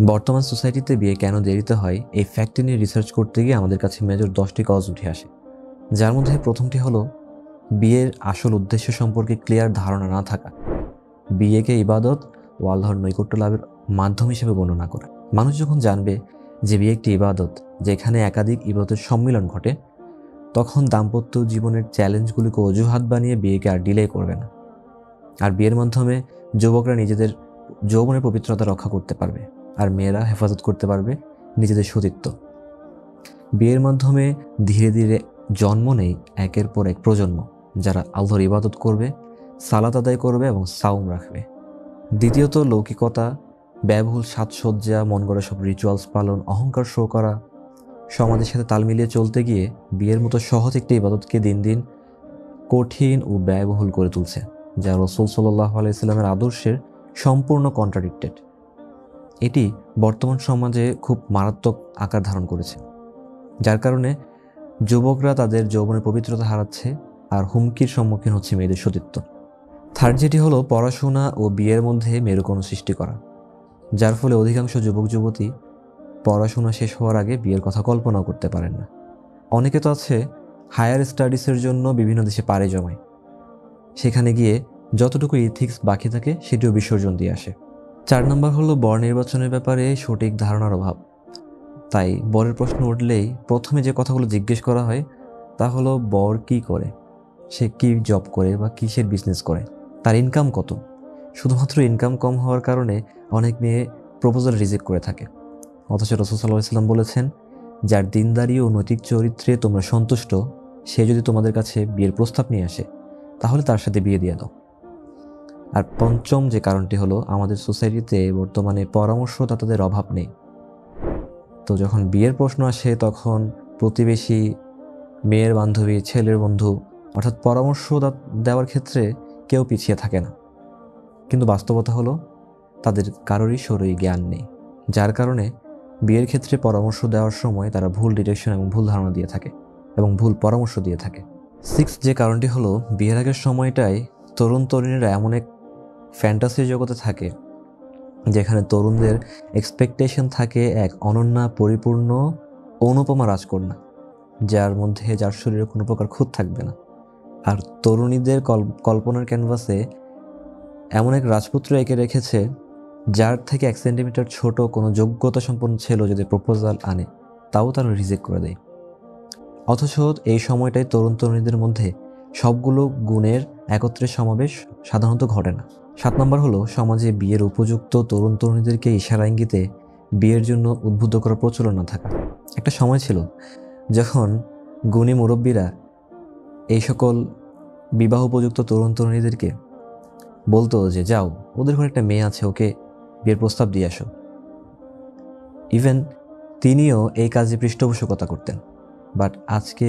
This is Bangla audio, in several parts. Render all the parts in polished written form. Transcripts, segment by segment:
বর্তমান সোসাইটিতে বিয়ে কেন দেরিতে হয় এই ফ্যাক্টটি নিয়ে রিসার্চ করতে গিয়ে আমাদের কাছে মেজর 10টি কজ উঠে আসে, যার মধ্যে প্রথমটি হলো বিয়ের আসল উদ্দেশ্য সম্পর্কে ক্লিয়ার ধারণা না থাকা। বিয়েকে ইবাদত ও আল্লাহর নৈকট্য লাভের মাধ্যম হিসেবে বর্ণনা করা। মানুষ যখন জানবে যে বিয়ে একটি ইবাদত, যেখানে একাধিক ইবাদতের সম্মিলন ঘটে, তখন দাম্পত্য জীবনের চ্যালেঞ্জগুলিকে অজুহাত বানিয়ে বিয়েকে আর ডিলে করবে না। আর বিয়ের মাধ্যমে যুবকরা নিজেদের যৌবনের পবিত্রতা রক্ষা করতে পারবে, আর মেয়েরা হেফাজত করতে পারবে নিজেদের সতীত্ব। বিয়ের মাধ্যমে ধীরে ধীরে জন্ম নেই একের পর এক প্রজন্ম, যারা আল্লাহর ইবাদত করবে, সালাত আদায় করবে এবং সাওম রাখবে। দ্বিতীয়ত, লৌকিকতা, ব্যয়বহুল সাজসজ্জা, মন গড়া সব রিচুয়ালস পালন, অহংকার শো করা। সমাজের সাথে তাল মিলিয়ে চলতে গিয়ে বিয়ের মতো সহজ একটি ইবাদতকে দিন দিন কঠিন ও ব্যয়বহুল করে তুলছে, যা রাসূল সাল্লাল্লাহু আলাইহি সাল্লামের আদর্শের সম্পূর্ণ কন্ট্রাডিক্টেড। এটি বর্তমান সমাজে খুব মারাত্মক আকার ধারণ করেছে, যার কারণে যুবকরা তাদের যৌবনের পবিত্রতা হারাচ্ছে আর হুমকির সম্মুখীন হচ্ছে মেয়েদের সতীত্ব। থার্ড যেটি হলো পড়াশোনা ও বিয়ের মধ্যে মেরুকরণ সৃষ্টি করা, যার ফলে অধিকাংশ যুবক যুবতী পড়াশোনা শেষ হওয়ার আগে বিয়ের কথা কল্পনাও করতে পারেন না। অনেকে তো আছে হায়ার স্টাডিজের জন্য বিভিন্ন দেশে পাড়ি জমায়, সেখানে গিয়ে যতটুকু ইথিক্স বাকি থাকে সেটিও বিসর্জন দিয়ে আসে। 4 নম্বর হলো বর নির্বাচনের ব্যাপারে সঠিক ধারণার অভাব। তাই বরের প্রশ্ন উঠলেই প্রথমে যে কথাগুলো জিজ্ঞেস করা হয় তা হলো বর কি করে, সে কি জব করে বা কিসের বিজনেস করে, তার ইনকাম কত। শুধুমাত্র ইনকাম কম হওয়ার কারণে অনেক মেয়ে প্রপোজাল রিজেক্ট করে থাকে। অথচ রাসূল সাল্লাল্লাহু আলাইহি ওয়াসাল্লাম বলেছেন, যার দিনদারি ও নৈতিক চরিত্রে তোমরা সন্তুষ্ট, সে যদি তোমাদের কাছে বিয়ের প্রস্তাব নিয়ে আসে তাহলে তার সাথে বিয়ে দিয়ে দাও। আর পঞ্চম যে কারণটি হলো, আমাদের সোসাইটিতে বর্তমানে পরামর্শদাতাদের অভাব নেই। তো যখন বিয়ের প্রশ্ন আসে তখন প্রতিবেশী, মেয়ের বান্ধবী, ছেলের বন্ধু অর্থাৎ পরামর্শ দেওয়ার ক্ষেত্রে কেউ পিছিয়ে থাকে না। কিন্তু বাস্তবতা হলো তাদের কারোরই সরই জ্ঞান নেই, যার কারণে বিয়ের ক্ষেত্রে পরামর্শ দেওয়ার সময় তারা ভুল ডিরেকশন এবং ভুল ধারণা দিয়ে থাকে এবং ভুল পরামর্শ দিয়ে থাকে। 6 যে কারণটি হলো, বিয়ের আগের সময়টায় তরুণ তরুণীরা এমন এক ফ্যান্টাসির জগতে থাকে যেখানে তরুণদের এক্সপেকটেশন থাকে এক অনন্যা, পরিপূর্ণ, অনুপমা রাজকন্যা, যার শরীরে কোনো প্রকার খুঁত থাকবে না। আর তরুণীদের কল্পনার ক্যানভাসে এমন এক রাজপুত্র এঁকে রেখেছে যার থেকে 1 সেন্টিমিটার ছোট কোনো যোগ্যতা সম্পন্ন ছেলে যদি প্রপোজাল আনে তাও তারা রিজেক্ট করে দেয়। অথচ এই সময়টাই তরুণ তরুণীদের মধ্যে সবগুলো গুণের একত্রে সমাবেশ সাধারণত ঘটে না। 7 নম্বর হলো সমাজে বিয়ের উপযুক্ত তরুণ তরুণীদেরকে ইশারা ইঙ্গিতে বিয়ের জন্য উদ্বুদ্ধ করার প্রচলন না থাকা। একটা সময় ছিল যখন গুণী মুরব্বীরা এই সকল বিবাহ উপযুক্ত তরুণ তরুণীদেরকে বলতো যে যাও, ওদের ঘরে একটা মেয়ে আছে, ওকে বিয়ের প্রস্তাব দিয়ে আসো। ইভেন তিনিও এই কাজে পৃষ্ঠপোষকতা করতেন। বাট আজকে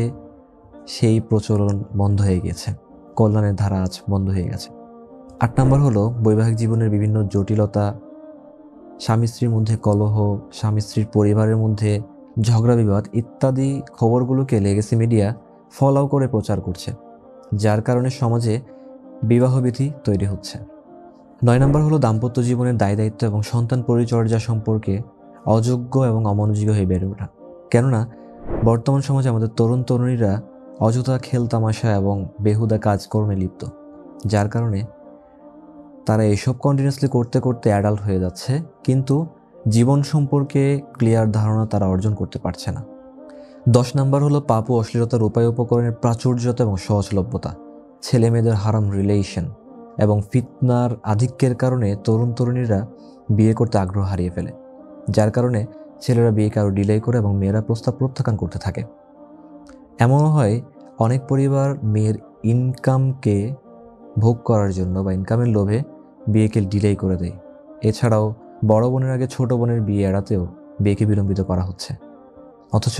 সেই প্রচলন বন্ধ হয়ে গিয়েছে, কল্যাণের ধারা আজ বন্ধ হয়ে গেছে। 8 নম্বর হলো বৈবাহিক জীবনের বিভিন্ন জটিলতা, স্বামী স্ত্রীর মধ্যে কলহ, স্বামী স্ত্রীর পরিবারের মধ্যে ঝগড়া বিবাদ ইত্যাদি খবরগুলোকে লেগেসি মিডিয়া ফলো করে প্রচার করছে, যার কারণে সমাজে বিবাহবিধি তৈরি হচ্ছে। 9 নম্বর হলো দাম্পত্য জীবনের দায় দায়িত্ব এবং সন্তান পরিচর্যা সম্পর্কে অযোগ্য এবং অমনোযোগী হয়ে বেড়ে ওঠা। কেননা বর্তমান সমাজে আমাদের তরুণ তরুণীরা অযথা খেলতামাশা এবং বেহুদা কাজকর্মে লিপ্ত, যার কারণে তারা এসব কন্টিনিউয়াসলি করতে করতে অ্যাডাল্ট হয়ে যাচ্ছে, কিন্তু জীবন সম্পর্কে ক্লিয়ার ধারণা তারা অর্জন করতে পারছে না। 10 নম্বর হলো পাপ ও অশ্লীলতার উপায় উপকরণের প্রাচুর্যতা এবং সহজলভ্যতা, ছেলে মেয়েদের হারাম রিলেশন এবং ফিতনার আধিক্যের কারণে তরুণ তরুণীরা বিয়ে করতে আগ্রহ হারিয়ে ফেলে, যার কারণে ছেলেরা বিয়েকে আরও ডিলে করে এবং মেয়েরা প্রস্তাব প্রত্যাখ্যান করতে থাকে। এমনও হয় অনেক পরিবার মেয়ের ইনকামকে ভোগ করার জন্য বা ইনকামের লোভে বিয়েকে ডিলে করে দেয়। এছাড়াও বড় বোনের আগে ছোট বোনের বিয়ে এড়াতেও বিয়েকে বিলম্বিত করা হচ্ছে। অথচ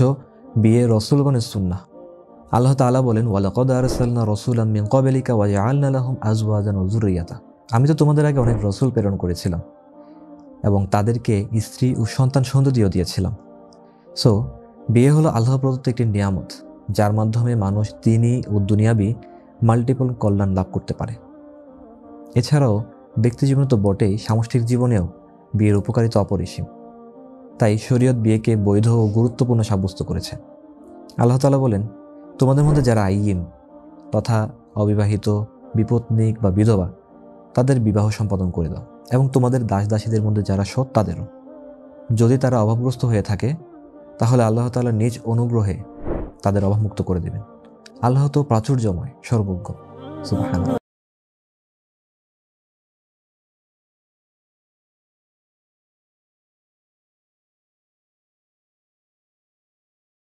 বিয়ে রাসূলগণের সুন্নাহ। আল্লাহ তাআলা বলেন, ওয়ালাকাদ আরসালনা রাসূলাম মিন ক্বাবলিকা ওয়া জাআলনা লাহুম আজওয়াজান ওয়া যুররিয়াতা। আমি তো তোমাদের আগে অনেক রাসূল প্রেরণ করেছিলাম এবং তাদেরকে স্ত্রী ও সন্তান সন্ততিও দিয়েছিলাম। সো বিয়ে হলো আল্লাহ প্রদত্ত একটি নিয়ামত, যার মাধ্যমে মানুষ দ্বীনি ও দুনিয়াবি মাল্টিপল কল্যাণ লাভ করতে পারে। এছাড়াও ব্যক্তি জীবনে তো বটেই, সামষ্টিক জীবনেও বিয়ের উপকারিতা অপরিসীম। তাই শরীয়ত বিয়েকে বৈধ ও গুরুত্বপূর্ণ সাব্যস্ত করেছে। আল্লাহ তাআলা বলেন, তোমাদের মধ্যে যারা আইয়িম তথা অবিবাহিত, বিপত্নিক বা বিধবা, তাদের বিবাহ সম্পাদন করে দাও, এবং তোমাদের দাস দাসীদের মধ্যে যারা সৎ তাদেরও। যদি তারা অভাবগ্রস্ত হয়ে থাকে তাহলে আল্লাহ তাআলা নিজ অনুগ্রহে তাদের অভাবমুক্ত করে দেবেন। আল্লাহ তো প্রাচুর্যময়, সর্বজ্ঞ। সুবহানাল্লাহ।